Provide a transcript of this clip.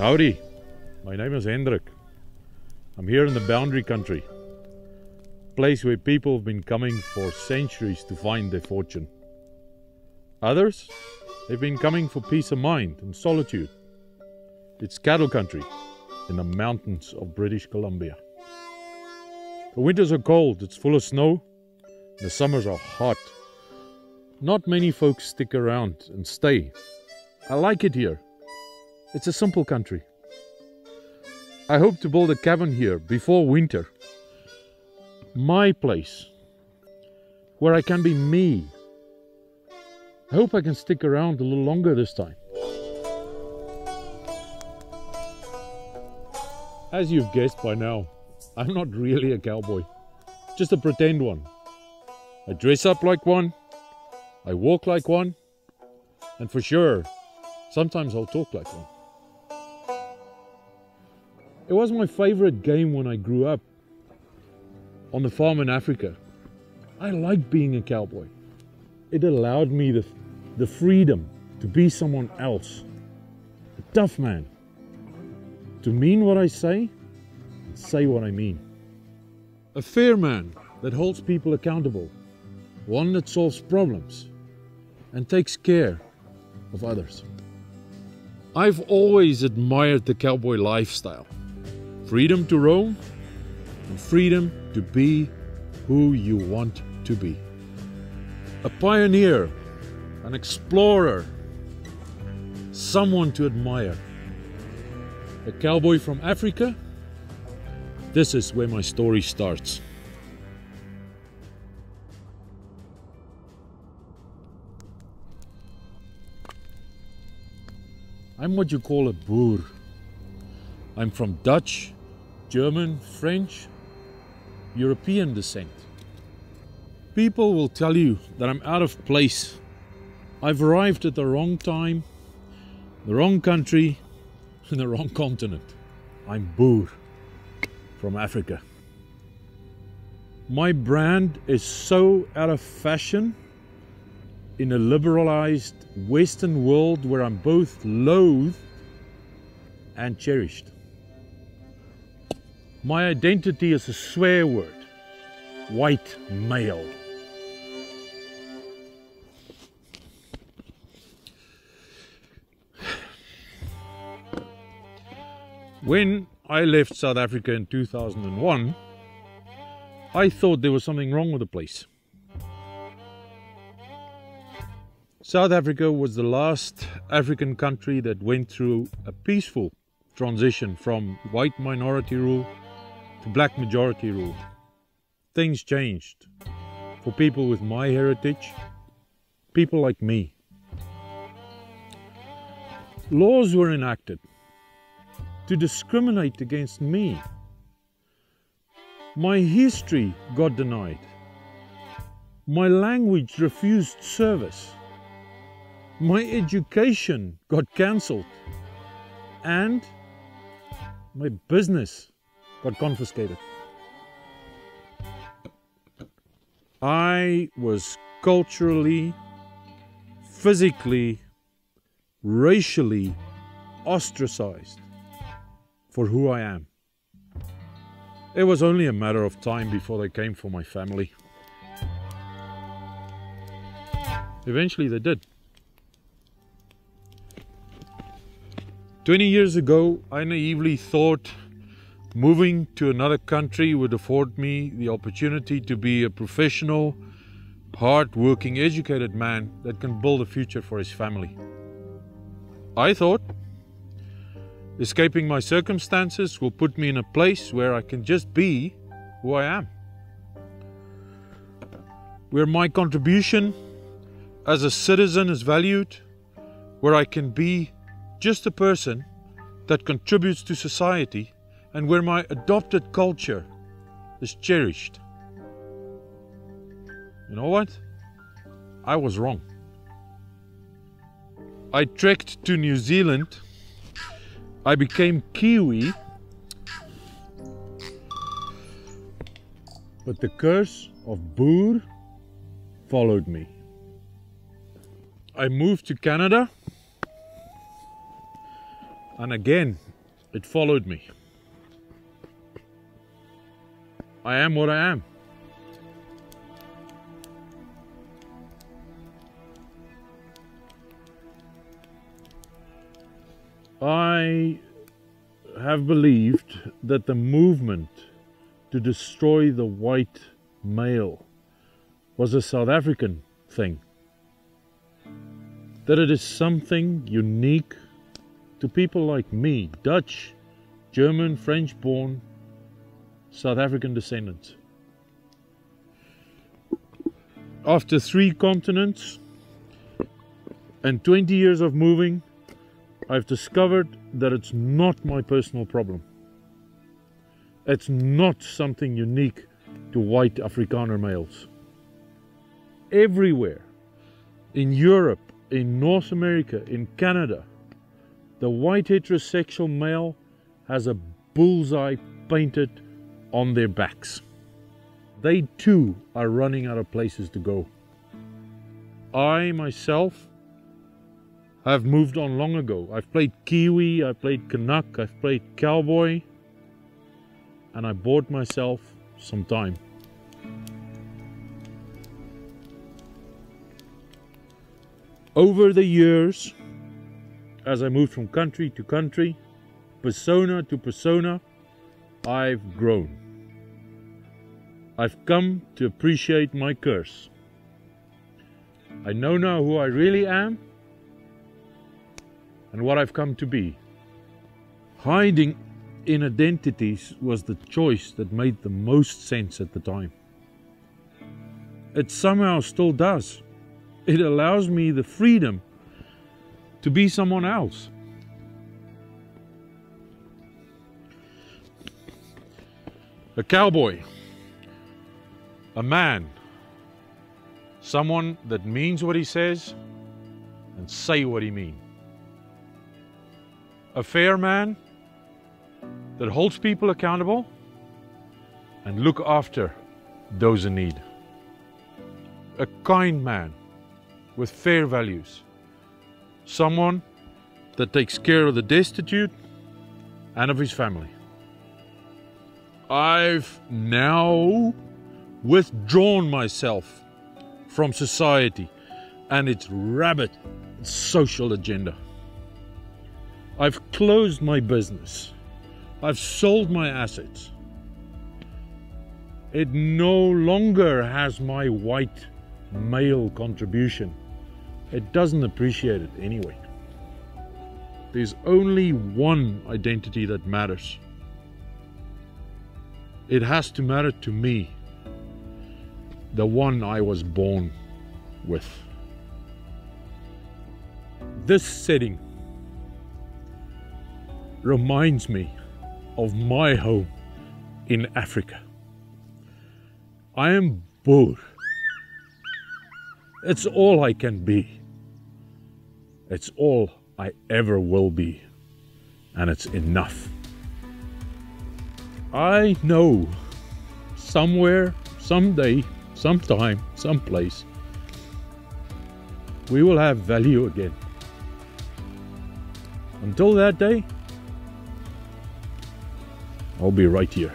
Howdy, my name is Hendrik. I'm here in the boundary country, place where people have been coming for centuries to find their fortune. Others, they've been coming for peace of mind and solitude. It's cattle country in the mountains of British Columbia. The winters are cold, it's full of snow. The summers are hot. Not many folks stick around and stay. I like it here. It's a simple country. I hope to build a cabin here before winter. My place, where I can be me. I hope I can stick around a little longer this time. As you've guessed by now, I'm not really a cowboy, just a pretend one. I dress up like one, I walk like one, and for sure, sometimes I'll talk like one. It was my favorite game when I grew up on the farm in Africa. I liked being a cowboy. It allowed me the freedom to be someone else, a tough man, to mean what I say and say what I mean. A fair man that holds people accountable, one that solves problems and takes care of others. I've always admired the cowboy lifestyle. Freedom to roam and freedom to be who you want to be. A pioneer, an explorer, someone to admire. A cowboy from Africa. This is where my story starts. I'm what you call a Boer. I'm from Dutch, German, French, European descent. People will tell you that I'm out of place. I've arrived at the wrong time, the wrong country, and the wrong continent. I'm Boer from Africa. My brand is so out of fashion in a liberalized Western world where I'm both loathed and cherished. My identity is a swear word, white male. When I left South Africa in 2001, I thought there was something wrong with the place. South Africa was the last African country that went through a peaceful transition from white minority rule to black majority rule. Things changed for people with my heritage, people like me. Laws were enacted to discriminate against me. My history got denied. My language refused service. My education got cancelled. And my business got confiscated. I was culturally, physically, racially ostracized for who I am. It was only a matter of time before they came for my family. Eventually they did. 20 years ago, I naively thought moving to another country would afford me the opportunity to be a professional, hard-working, educated man that can build a future for his family. I thought escaping my circumstances will put me in a place where I can just be who I am, where my contribution as a citizen is valued, where I can be just a person that contributes to society, and where my adopted culture is cherished. You know what? I was wrong. I trekked to New Zealand. I became Kiwi. But the curse of Boer followed me. I moved to Canada. And again, It followed me. I am what I am. I have believed that the movement to destroy the white male was a South African thing. That it is something unique to people like me, Dutch, German, French-born, South African descendants. After 3 continents and 20 years of moving, I've discovered that it's not my personal problem. It's not something unique to white Afrikaner males. Everywhere, in Europe, in North America, in Canada, the white heterosexual male has a bullseye painted on their backs. They too are running out of places to go. I myself have moved on long ago. I've played Kiwi, I've played Canuck, I've played Cowboy, and I bought myself some time. Over the years, as I moved from country to country, persona to persona, I've grown. I've come to appreciate my curse. I know now who I really am and what I've come to be. Hiding in identities was the choice that made the most sense at the time. It somehow still does. It allows me the freedom to be someone else. A cowboy, a man, someone that means what he says and say what he means. A fair man that holds people accountable and look after those in need. A kind man with fair values. Someone that takes care of the destitute and of his family. I've now withdrawn myself from society and its rabid social agenda. I've closed my business. I've sold my assets. It no longer has my white male contribution. It doesn't appreciate it anyway. There's only one identity that matters. It has to matter to me, the one I was born with. This setting reminds me of my home in Africa. I am Boer. It's all I can be. It's all I ever will be. And it's enough. I know somewhere, someday, sometime, someplace, we will have value again. Until that day, I'll be right here.